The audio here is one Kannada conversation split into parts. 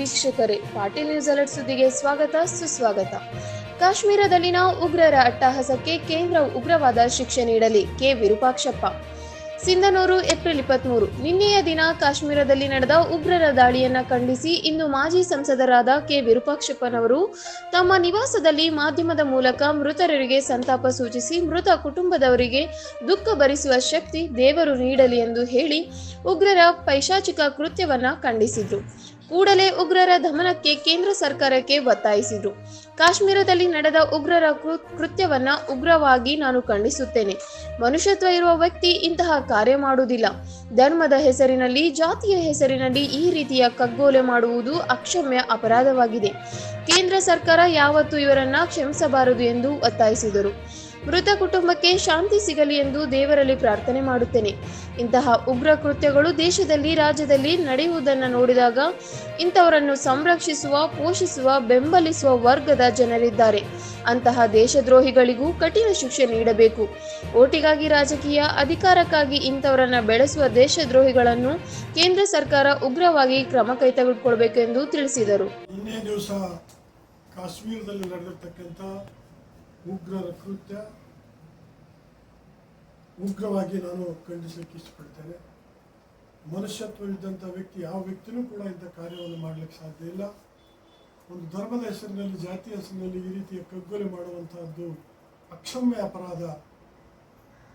ವೀಕ್ಷಕರೇ, ಪಾಟೀಲ್ ನ್ಯೂಸ್ ಅಲರ್ಟ್ ಸುದ್ದಿಗೆ ಸ್ವಾಗತ ಸುಸ್ವಾಗತ. ಕಾಶ್ಮೀರದಲ್ಲಿನ ಉಗ್ರರ ಅಟ್ಟಹಾಸಕ್ಕೆ ಕೇಂದ್ರ ಉಗ್ರವಾದ ಶಿಕ್ಷೆ ನೀಡಲಿ. ಕೆ ವಿರೂಪಾಕ್ಷಪ್ಪ. ಸಿಂಧನೂರು, ಏಪ್ರಿಲ್ 23. ನಿನ್ನೆಯ ದಿನ ಕಾಶ್ಮೀರದಲ್ಲಿ ನಡೆದ ಉಗ್ರರ ದಾಳಿಯನ್ನ ಖಂಡಿಸಿ ಇಂದು ಮಾಜಿ ಸಂಸದರಾದ ಕೆ ವಿರೂಪಾಕ್ಷಪ್ಪನವರು ತಮ್ಮ ನಿವಾಸದಲ್ಲಿ ಮಾಧ್ಯಮದ ಮೂಲಕ ಮೃತರಿಗೆ ಸಂತಾಪ ಸೂಚಿಸಿ ಮೃತ ಕುಟುಂಬದವರಿಗೆ ದುಃಖ ಭರಿಸುವ ಶಕ್ತಿ ದೇವರು ನೀಡಲಿ ಎಂದು ಹೇಳಿ ಉಗ್ರರ ಪೈಶಾಚಿಕ ಕೃತ್ಯವನ್ನ ಖಂಡಿಸಿದ್ರು. ಕೂಡಲೇ ಉಗ್ರರ ದಮನಕ್ಕೆ ಕೇಂದ್ರ ಸರ್ಕಾರಕ್ಕೆ ಒತ್ತಾಯಿಸಿದ್ರು. ಕಾಶ್ಮೀರದಲ್ಲಿ ನಡೆದ ಉಗ್ರರ ಕೃತ್ಯವನ್ನ ಉಗ್ರವಾಗಿ ನಾನು ಖಂಡಿಸುತ್ತೇನೆ. ಮನುಷ್ಯತ್ವ ಇರುವ ವ್ಯಕ್ತಿ ಇಂತಹ ಕಾರ್ಯ ಮಾಡುವುದಿಲ್ಲ. ಧರ್ಮದ ಹೆಸರಿನಲ್ಲಿ, ಜಾತಿಯ ಹೆಸರಿನಲ್ಲಿ ಈ ರೀತಿಯ ಕಗ್ಗೊಲೆ ಮಾಡುವುದು ಅಕ್ಷಮ್ಯ ಅಪರಾಧವಾಗಿದೆ. ಕೇಂದ್ರ ಸರ್ಕಾರ ಯಾವತ್ತೂ ಇವರನ್ನ ಕ್ಷಮಿಸಬಾರದು ಎಂದು ಒತ್ತಾಯಿಸಿದರು. ಮೃತ ಕುಟುಂಬಕ್ಕೆ ಶಾಂತಿ ಸಿಗಲಿ ಎಂದು ದೇವರಲ್ಲಿ ಪ್ರಾರ್ಥನೆ ಮಾಡುತ್ತೇನೆ. ಇಂತಹ ಉಗ್ರ ಕೃತ್ಯಗಳು ದೇಶದಲ್ಲಿ, ರಾಜ್ಯದಲ್ಲಿ ನಡೆಯುವುದನ್ನು ನೋಡಿದಾಗ ಇಂಥವರನ್ನು ಸಂರಕ್ಷಿಸುವ, ಪೋಷಿಸುವ, ಬೆಂಬಲಿಸುವ ವರ್ಗದ ಜನರಿದ್ದಾರೆ. ಅಂತಹ ದೇಶದ್ರೋಹಿಗಳಿಗೂ ಕಠಿಣ ಶಿಕ್ಷೆ ನೀಡಬೇಕು. ಓಟಿಗಾಗಿ ರಾಜಕೀಯ ಅಧಿಕಾರಕ್ಕಾಗಿ ಇಂಥವರನ್ನ ಬೆಳೆಸುವ ದೇಶದ್ರೋಹಿಗಳನ್ನು ಕೇಂದ್ರ ಸರ್ಕಾರ ಉಗ್ರವಾಗಿ ಕ್ರಮ ಕೈಗೊಳ್ಳಬೇಕು ಎಂದು ತಿಳಿಸಿದರು. ನಿನ್ನೆ ದಿವಸ ಕಾಶ್ಮೀರದಲ್ಲಿ ನಡೆದಿರ್ತಕ್ಕಂಥ ಉಗ್ರರ ಕೃತ್ಯ ಉಗ್ರವಾಗಿ ನಾನು ಖಂಡಿಸಲಿಕ್ಕೆ ಇಷ್ಟಪಡ್ತೇನೆ. ಮನುಷ್ಯತ್ವವಿದ್ದಂಥ ವ್ಯಕ್ತಿ ಯಾವ ವ್ಯಕ್ತಿನೂ ಕೂಡ ಇಂಥ ಕಾರ್ಯವನ್ನು ಮಾಡಲಿಕ್ಕೆ ಸಾಧ್ಯ ಇಲ್ಲ. ಒಂದು ಧರ್ಮದ ಹೆಸರಿನಲ್ಲಿ, ಜಾತಿಯ ಹೆಸರಿನಲ್ಲಿ ಈ ರೀತಿಯ ಕಗ್ಗೊಲೆ ಮಾಡುವಂತಹದ್ದು ಅಕ್ಷಮ್ಯ ಅಪರಾಧ.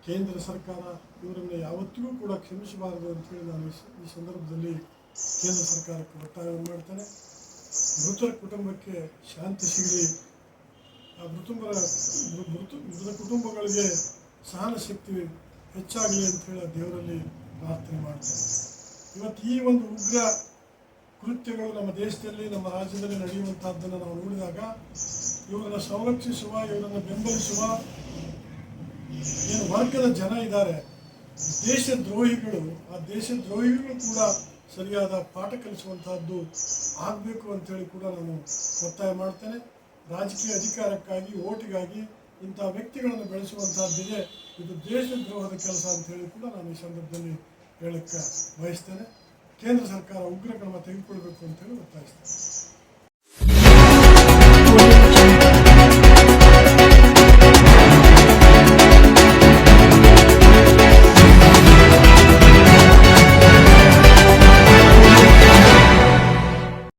ಕೇಂದ್ರ ಸರ್ಕಾರ ಇವರನ್ನು ಯಾವತ್ತಿಗೂ ಕೂಡ ಕ್ಷಮಿಸಬಾರದು ಅಂತೇಳಿ ನಾನು ಈ ಸಂದರ್ಭದಲ್ಲಿ ಕೇಂದ್ರ ಸರ್ಕಾರಕ್ಕೆ ಒತ್ತಾಯವನ್ನು ಮಾಡ್ತೇನೆ. ಮೃತರ ಕುಟುಂಬಕ್ಕೆ ಶಾಂತಿ ಸಿಗಲಿ, ಮೃತ ಕುಟುಂಬಗಳಿಗೆ ಸಹನ ಶಕ್ತಿ ಹೆಚ್ಚಾಗಲಿ ಅಂತ ಹೇಳಿ ದೇವರಲ್ಲಿ ಪ್ರಾರ್ಥನೆ ಮಾಡ್ತೇನೆ. ಇವತ್ತು ಈ ಒಂದು ಉಗ್ರ ಕೃತ್ಯಗಳು ನಮ್ಮ ದೇಶದಲ್ಲಿ, ನಮ್ಮ ರಾಜ್ಯದಲ್ಲಿ ನಡೆಯುವಂತಹದ್ದನ್ನು ನಾವು ನೋಡಿದಾಗ ಇವರನ್ನು ಸಂರಕ್ಷಿಸುವ, ಇವರನ್ನು ಬೆಂಬಲಿಸುವ ಏನು ವರ್ಗದ ಜನ ಇದ್ದಾರೆ, ದೇಶದ್ರೋಹಿಗಳು, ಆ ದೇಶದ್ರೋಹಿಗಳು ಕೂಡ ಸರಿಯಾದ ಪಾಠ ಕಲಿಸುವಂತಹದ್ದು ಆಗಬೇಕು ಅಂತೇಳಿ ಕೂಡ ನಾನು ಒತ್ತಾಯ ಮಾಡ್ತೇನೆ. ರಾಜಕೀಯ ಅಧಿಕಾರಕ್ಕಾಗಿ, ಓಟಿಗಾಗಿ ಇಂಥ ವ್ಯಕ್ತಿಗಳನ್ನು ಬೆಳೆಸುವಂತಹದ್ದಿದೆ, ಇದು ದೇಶದ್ರೋಹದ ಕೆಲಸ ಅಂತ ಹೇಳಿ ಕೂಡ ನಾನು ಈ ಸಂದರ್ಭದಲ್ಲಿ ಹೇಳಕ್ಕೆ ಬಯಸ್ತೇನೆ. ಕೇಂದ್ರ ಸರ್ಕಾರ ಉಗ್ರ ಕ್ರಮ ತೆಗೆದುಕೊಳ್ಬೇಕು ಅಂತೇಳಿ ಒತ್ತಾಯಿಸ್ತೇನೆ.